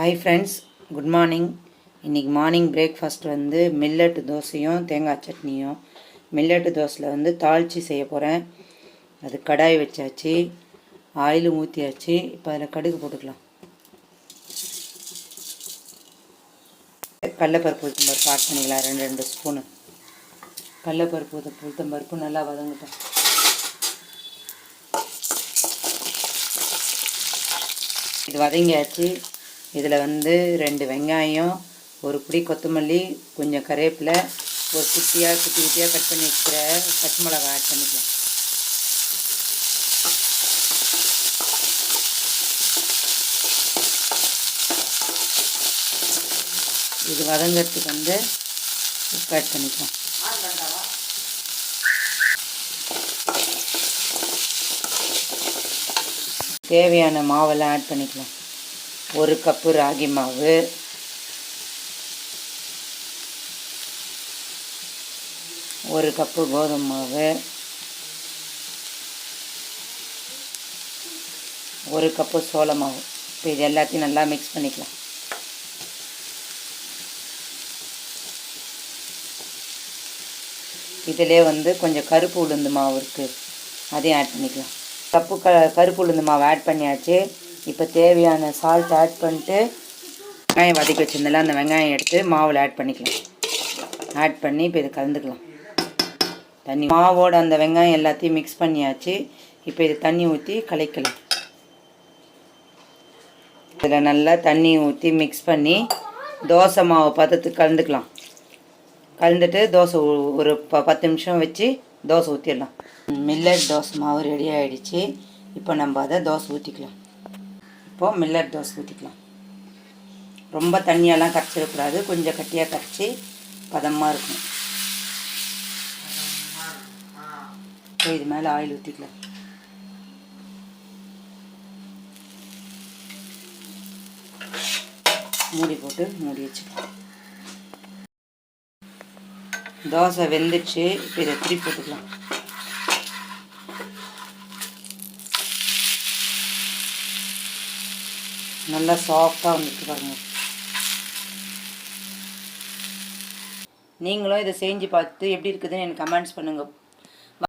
Hi friends, good morning. இன்றைக்கி morning breakfast வந்து millet தோசையும் தேங்காய் சட்னியும். மில்லட்டு தோசையில் வந்து தாளித்து செய்ய போகிறேன். அது கடாய் வச்சாச்சு, ஆயில் ஊற்றியாச்சு. இப்போ அதில் கடுகு போட்டுக்கலாம். கடலைப்பருப்பு உளுத்தம்பருப்பு ஆட் பண்ணிக்கலாம், 2 ஸ்பூனு. கடலைப்பருப்பு உளுத்தம்பருப்பு நல்லா வதங்கட்டும். இது வதங்கியாச்சு. இதில் வந்து 2 வெங்காயம், ஒரு பிடி கொத்தமல்லி, கொஞ்சம் கருவேப்பிலை, ஒரு குட்டி குட்டியாக கட் பண்ணி வச்சுக்கிற பச்சை மிளகாய் ஆட் பண்ணிக்கலாம். இது வதங்கிறதுக்கு வந்து உப்பு ஆட் பண்ணிக்கலாம். தேவையான மாவெல்லாம் ஆட் பண்ணிக்கலாம். 1 கப்பு ராகி மாவு, 1 கப்பு கோதுமை மாவு, 1 கப்பு சோள மாவு. இப்போ இது எல்லாத்தையும் நல்லா மிக்ஸ் பண்ணிக்கலாம். இதிலே வந்து கொஞ்சம் கருப்பு உளுந்து மாவு இருக்குது, அதையும் ஆட் பண்ணிக்கலாம். கருப்பு உளுந்து மாவு ஆட் பண்ணியாச்சு. இப்போ தேவையான சால்ட் ஆட் பண்ணிட்டு வெங்காயம் வதக்கி வச்சுருந்தால அந்த வெங்காயம் எடுத்து மாவில் ஆட் பண்ணிக்கலாம். ஆட் பண்ணி இப்போ இது கலந்துக்கலாம். தண்ணி மாவோடு அந்த வெங்காயம் எல்லாத்தையும் மிக்ஸ் பண்ணியாச்சு. இப்போ இது தண்ணி ஊற்றி கலக்கலாம். இதில் நல்லா தண்ணி ஊற்றி மிக்ஸ் பண்ணி தோசை மாவு பதத்துக்கு கலந்துக்கலாம். கலந்துட்டு தோசை ஒரு 10 நிமிஷம் வச்சு தோசை ஊற்றிடலாம். மில்லட் தோசை மாவு ரெடி ஆகிடுச்சு. இப்போ நம்ம அதை தோசை ஊற்றிக்கலாம். இப்போது மில்லட் தோசை ஊற்றிக்கலாம். ரொம்ப தண்ணியெல்லாம் கரைச்சிடக்கூடாது, கொஞ்சம் கட்டியாக கரைச்சி பதமாக இருக்கும். இப்போ இது மேலே ஆயில் ஊற்றிக்கலாம். மூடி போட்டு மூடி வச்சுக்கலாம். தோசை வெந்துச்சு. இப்போ இதை திருப்பி போட்டுக்கலாம். நல்லா சாஃப்டாக வந்துட்டு பாருங்கள். நீங்களும் இதை செஞ்சு பார்த்து எப்படி இருக்குதுன்னு எனக்கு கமெண்ட்ஸ் பண்ணுங்கள்.